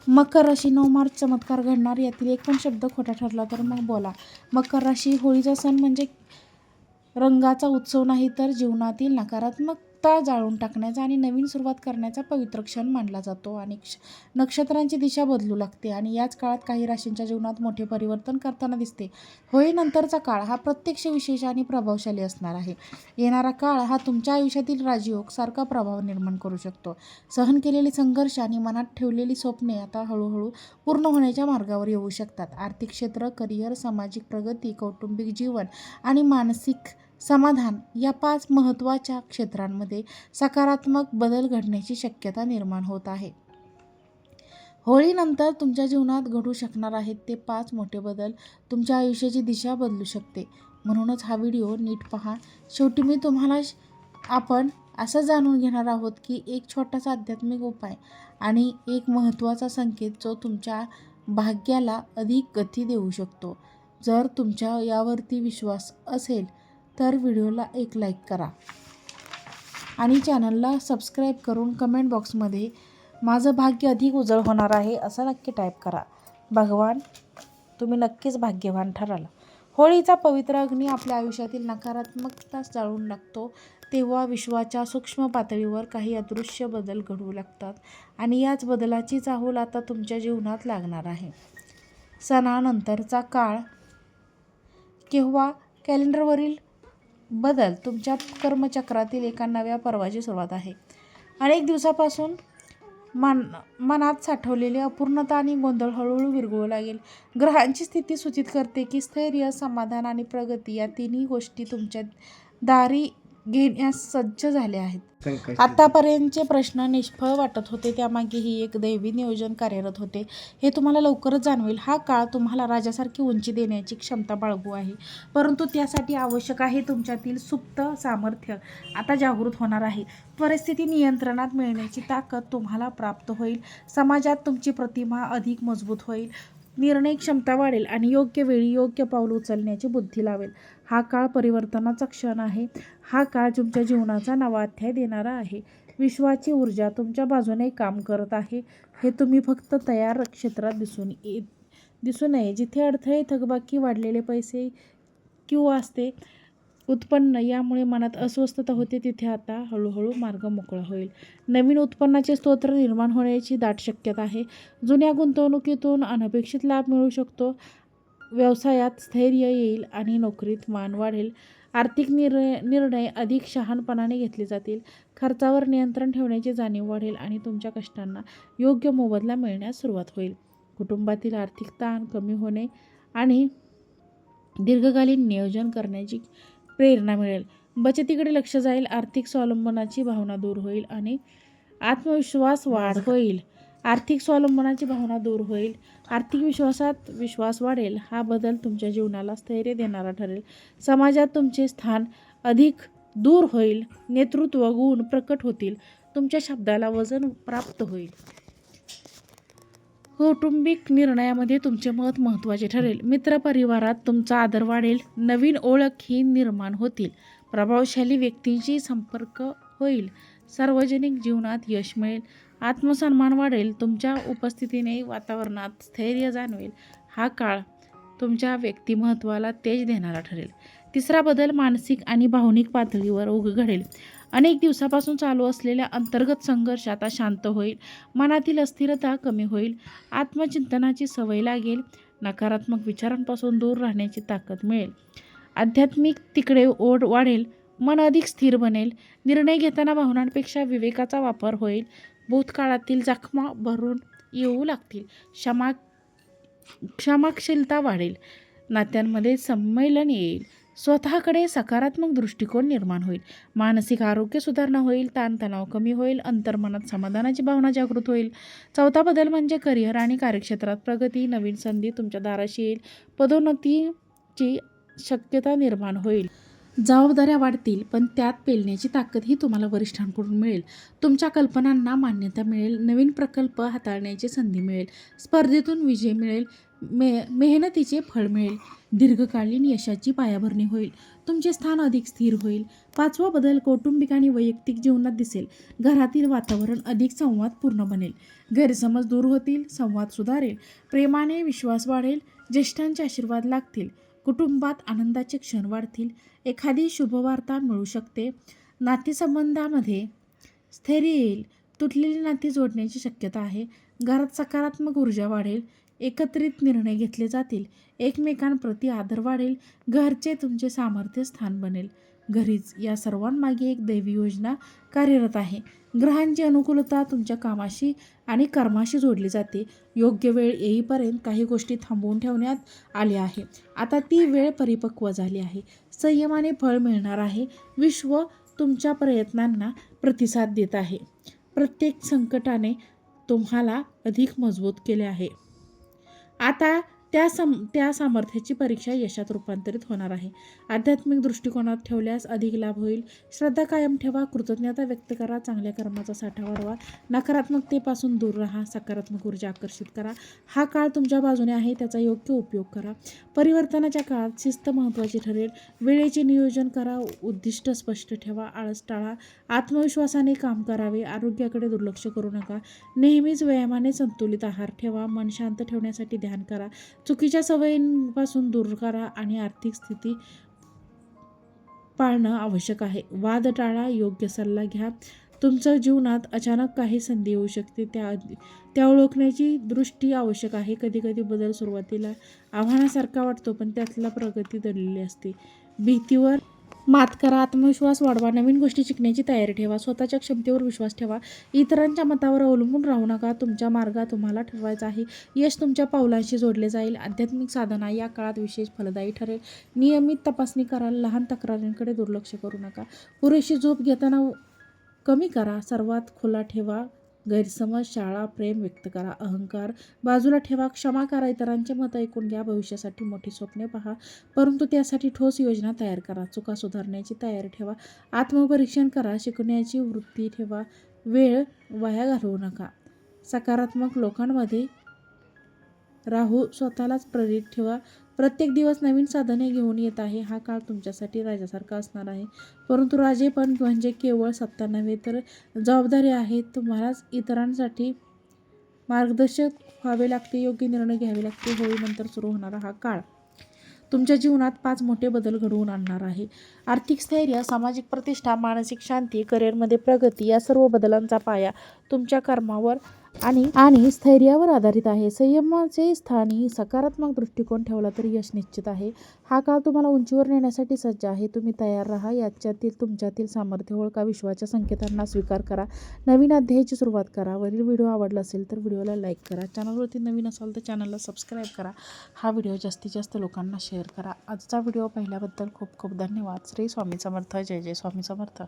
मकर राशी 9 मार्च चमत्कार घडणार. यातील एक पण शब्द खोटा ठरला तर मग बोला. मकर राशी होळीचा सण म्हणजे रंगाचा उत्सव नाही तर जीवनातील नकारात्मकता जाळून टाकण्याचा आणि नवीन सुरुवात करण्याचा पवित्र क्षण मानला जातो. आणि नक्षत्रांची दिशा बदलू लागते आणि याच काळात काही राशींच्या जीवनात मोठे परिवर्तन करताना दिसते. होळीनंतरचा काळ हा प्रत्यक्ष विशेष आणि प्रभावशाली असणार आहे. येणारा काळ हा तुमच्या आयुष्यातील राजयोग सारखा प्रभाव निर्माण करू शकतो. सहन केलेले संघर्ष आणि मनात ठेवलेली स्वप्ने आता हळूहळू पूर्ण होण्याच्या मार्गावर येऊ शकतात. आर्थिक क्षेत्र, करिअर, सामाजिक प्रगती, कौटुंबिक जीवन आणि मानसिक समाधान या 5 महत्त्वाच्या क्षेत्रांमध्ये सकारात्मक बदल घडण्याची शक्यता निर्माण होत आहे. होळीनंतर तुमच्या जीवनात घडू शकणार आहेत ते 5 मोठे बदल तुमच्या आयुष्याची दिशा बदलू शकते. म्हणूनच हा व्हिडिओ नीट पहा. शेवटी मी तुम्हाला आपण असं जाणून घेणार आहोत की एक छोटासा आध्यात्मिक उपाय आणि एक महत्त्वाचा संकेत जो तुमच्या भाग्याला अधिक गती देऊ शकतो. जर तुमच्या यावरती विश्वास असेल तर व्हिडिओला एक लाईक करा आणि चॅनलला सबस्क्राईब करून कमेंट बॉक्समध्ये माझं भाग्य अधिक उजळ होणार आहे असं नक्की टाईप करा. भगवान, तुम्ही नक्कीच भाग्यवान ठराल. होळीचा पवित्र अग्नी आपल्या आयुष्यातील नकारात्मकता जाळून टाकतो. तेव्हा विश्वाच्या सूक्ष्म पातळीवर काही अदृश्य बदल घडू लागतात आणि याच बदलाची चाहूल आता तुमच्या जीवनात लागणार आहे. सणानंतरचा काळ केव्हा कॅलेंडरवरील बदल तुमच्या कर्मचक्रातील एका नव्या पर्वाची सुरुवात आहे. अनेक दिवसापासून मनात साठवलेली अपूर्णता आणि गोंधळ हळूहळू विरघळू लागेल. ग्रहांची स्थिती सूचित करते की स्थैर्य, समाधान आणि प्रगती या तिन्ही गोष्टी तुमच्या दारी घेण्यास सज्ज झाल्या आहेत. आतापर्यंतचे प्रश्न निष्फळ वाटत होते त्यामागेही एक दैवी नियोजन कार्यरत होते हे तुम्हाला लवकरच जाणवेल. हा काळ तुम्हाला राजासारखी उंची देण्याची क्षमता बाळगू आहे, परंतु त्यासाठी आवश्यक आहे तुमच्यातील सुप्त सामर्थ्य आता जागृत होणार आहे. परिस्थिती नियंत्रणात मिळण्याची ताकद तुम्हाला प्राप्त होईल. समाजात तुमची प्रतिमा अधिक मजबूत होईल. निर्णय क्षमता वाढेल आणि योग्य वेळी योग्य पाऊल उचलण्याची बुद्धी लावेल. हा काळ परिवर्तनाचा क्षण आहे. हा काळ तुमच्या जीवनाचा नवा अध्याय देणारा आहे. विश्वाची ऊर्जा तुमच्या बाजूने काम करत आहे हे तुम्ही फक्त तयार क्षेत्रात दिसू नये. जिथे अडथळे, थकबाकी, वाढलेले पैसे किंवा असते उत्पन्न यामुळे मनात अस्वस्थता होते तिथे आता हळूहळू मार्ग मोकळा होईल. नवीन उत्पन्नाचे स्तोत्र निर्माण होण्याची दाट शक्यता आहे. जुन्या गुंतवणुकीतून अनपेक्षित लाभ मिळू शकतो. व्यवसायात स्थैर्य येईल आणि नोकरीत मान वाढेल. आर्थिक निर्णय अधिक शहाणपणाने घेतले जातील. खर्चावर नियंत्रण ठेवण्याची जाणीव वाढेल आणि तुमच्या कष्टांना योग्य मोबदला मिळण्यास सुरुवात होईल. कुटुंबातील आर्थिक ताण कमी होणे आणि दीर्घकालीन नियोजन करण्याची प्रेरणा मिळेल. बचतीकडे लक्ष जाईल. आर्थिक स्वावलंबनाची भावना दूर होईल आणि आत्मविश्वास वाढ होईल. आर्थिक स्वावलंबनाची भावना दूर होईल. आर्थिक विश्वासात विश्वास वाढेल. हा बदल तुमच्या जीवनाला स्थैर्य देणारा ठरेल. समाजात तुमचे स्थान अधिक दूर होईल. नेतृत्व गुण प्रकट होतील. तुमच्या शब्दाला वजन प्राप्त होईल. कौटुंबिक निर्णयामध्ये तुमचे मत महत्त्वाचे ठरेल. मित्रपरिवारात तुमचा आदर वाढेल. नवीन ओळख ही निर्माण होतील. प्रभावशाली व्यक्तींशी संपर्क होईल. सार्वजनिक जीवनात यश मिळेल. आत्मसन्मान वाढेल. तुमच्या उपस्थितीने वातावरणात स्थैर्य जाणवेल. हा काळ तुमच्या व्यक्तिमत्त्वाला तेज देणारा ठरेल. तिसरा बदल मानसिक आणि भावनिक पातळीवर घडेल. अनेक दिवसापासून चालू असलेला अंतर्गत संघर्ष आता शांत होईल. मनातील अस्थिरता कमी होईल. आत्मचिंतनाची सवय लागेल. नकारात्मक विचारांपासून दूर राहण्याची ताकद मिळेल. आध्यात्मिक तिकडे ओढ वाढेल. मन अधिक स्थिर बनेल. निर्णय घेताना भावनांपेक्षा विवेकाचा वापर होईल. भूतकाळातील जखमा भरून येऊ लागतील. क्षमाशीलता वाढेल. नात्यांमध्ये संमेलन येईल. स्वतःकडे सकारात्मक दृष्टिकोन निर्माण होईल. मानसिक आरोग्य सुधारणा होईल. ताणतणाव कमी होईल. अंतर्मनात समाधानाची भावना जागृत होईल. चौथा बदल म्हणजे करिअर आणि कार्यक्षेत्रात प्रगती. नवीन संधी तुमच्या दाराशी येईल. पदोन्नतीची शक्यता निर्माण होईल. जबाबदाऱ्या वाढतील, पण त्यात पेलण्याची ताकदही तुम्हाला वरिष्ठांकडून मिळेल. तुमच्या कल्पनांना मान्यता मिळेल, नवीन प्रकल्प हाताळण्याची संधी मिळेल, स्पर्धेतून विजय मिळेल, मेहनतीचे फळ मिळेल, दीर्घकालीन यशाची पायाभरणी होईल, तुमचे स्थान अधिक स्थिर होईल. 5वा बदल कौटुंबिक आणि वैयक्तिक जीवनात दिसेल. घरातील वातावरण अधिक संवादपूर्ण बनेल, गैरसमज दूर होतील, संवाद सुधारेल, प्रेमाने विश्वास वाढेल, ज्येष्ठांचे आशीर्वाद लागतील, कुटुंबात आनंदाचे क्षण वाढतील, एखादी शुभवार्ता मिळू शकते, नातेसंबंधामध्ये स्थैर्य येईल, तुटलेली नाती जोडण्याची शक्यता आहे, घरात सकारात्मक ऊर्जा वाढेल, एकत्रित निर्णय घेतले जातील, एकमेकांप्रती आदर वाढेल, घरचे तुमचे सामर्थ्य स्थान बनेल. घरीच या सर्वांमागे एक दैवी योजना कार्यरत आहे. ग्रहांची अनुकूलता तुमच्या कामाशी आणि कर्माशी जोडली जाते. योग्य वेळ येईपर्यंत काही गोष्टी थांबवून ठेवण्यात आल्या आहे. आता ती वेळ परिपक्व झाली आहे. संयमाने फळ मिळणार आहे. विश्व तुमच्या प्रयत्नांना प्रतिसाद देत आहे. प्रत्येक संकटाने तुम्हाला अधिक मजबूत केले आहे. आता त्या सामर्थ्याची परीक्षा यशात रूपांतरित होणार आहे. आध्यात्मिक दृष्टिकोनात ठेवल्यास अधिक लाभ होईल. श्रद्धा कायम ठेवा, कृतज्ञता व्यक्त करा, चांगल्या कर्माचा साठा वाढवा, नकारात्मकतेपासून दूर राहा, सकारात्मक ऊर्जा आकर्षित करा. हा काळ तुमच्या बाजूने आहे, त्याचा योग्य उपयोग करा. परिवर्तनाच्या काळात शिस्त महत्त्वाची ठरेल. वेळेचे नियोजन करा, उद्दिष्ट स्पष्ट ठेवा, आळस टाळा, आत्मविश्वासाने काम करावे, आरोग्याकडे दुर्लक्ष करू नका. नेहमीच व्यायामाने संतुलित आहार ठेवा, मन शांत ठेवण्यासाठी ध्यान करा, चुकीच्या सवयींपासून दूर करा आणि आर्थिक स्थिती पाळणं आवश्यक आहे. वाद टाळा, योग्य सल्ला घ्या. तुमच्या जीवनात अचानक काही संधी येऊ शकते, त्या ओळखण्याची दृष्टी आवश्यक आहे. कधीकधी बदल सुरुवातीला आव्हानासारखा वाटतो, पण त्यातला प्रगती दडलेली असते. भीतीवर मात करा, आत्मविश्वास वाढवा, नवीन गोष्टी शिकण्याची तयारी ठेवा, स्वतःच्या क्षमतेवर विश्वास ठेवा, इतरांच्या मतावर अवलंबून राहू नका. तुमच्या मार्ग तुम्हाला ठरवायचा आहे. यश तुमच्या पावलांशी जोडले जाईल. आध्यात्मिक साधना या काळात विशेष फलदायी ठरेल. नियमित तपासणी करा, लहान तक्रारींकडे दुर्लक्ष करू नका. पुरेशी झोप घेताना कमी करा, सर्वात खुला ठेवा. गैरसमज, शाळा, प्रेम व्यक्त करा, अहंकार बाजूला ठेवा, क्षमा करा, इतरांचे मत ऐकून घ्या, भविष्यासाठी मोठी स्वप्ने पहा, परंतु त्यासाठी ठोस योजना तयार करा. चुका सुधारण्याची तयारी ठेवा, आत्मपरीक्षण करा, शिकण्याची वृत्ती ठेवा, वेळ वाया घालवू नका. सकारात्मक लोकांमध्ये राहू स्वतःलाच प्रेरित ठेवा. प्रत्येक दिवस नवीन साधने घेऊन येत आहे. हा काळ तुमच्यासाठी राजासारखा असणार आहे, परंतु राजेपण म्हणजे केवळ सत्ता नव्हे तर जबाबदारी आहे. तुम्हालाच इतरांसाठी मार्गदर्शक व्हावे लागते, योग्य निर्णय घ्यावे लागते. होळीनंतर सुरू होणारा हा काळ तुमच्या जीवनात 5 मोठे बदल घडवून आणणार आहे. आर्थिक स्थैर्य, सामाजिक प्रतिष्ठा, मानसिक शांती, करिअरमध्ये प्रगती या सर्व बदलांचा पाया तुमच्या कर्मावर आणि स्थैर्यावर आधारित आहे. संयमाचे स्थानी सकारात्मक दृष्टिकोन ठेवला तर यश निश्चित आहे. हा काळ तुम्हाला उंचीवर नेण्यासाठी सज्ज आहे. तुम्ही तयार राहा. तुमच्यातील सामर्थ्य ओळखा, विश्वाच्या संकेतांना स्वीकार करा, नवीन अध्यायाची सुरुवात करा. वरील व्हिडिओ आवडला असेल तर व्हिडिओला लाईक करा. चॅनलवरती नवीन असाल तर चॅनलला सबस्क्राईब करा. हा व्हिडिओ जास्तीत जास्त लोकांना शेअर करा. आजचा व्हिडिओ पाहिल्याबद्दल खूप खूप धन्यवाद. श्री स्वामी समर्थ. जय जय स्वामी समर्थ.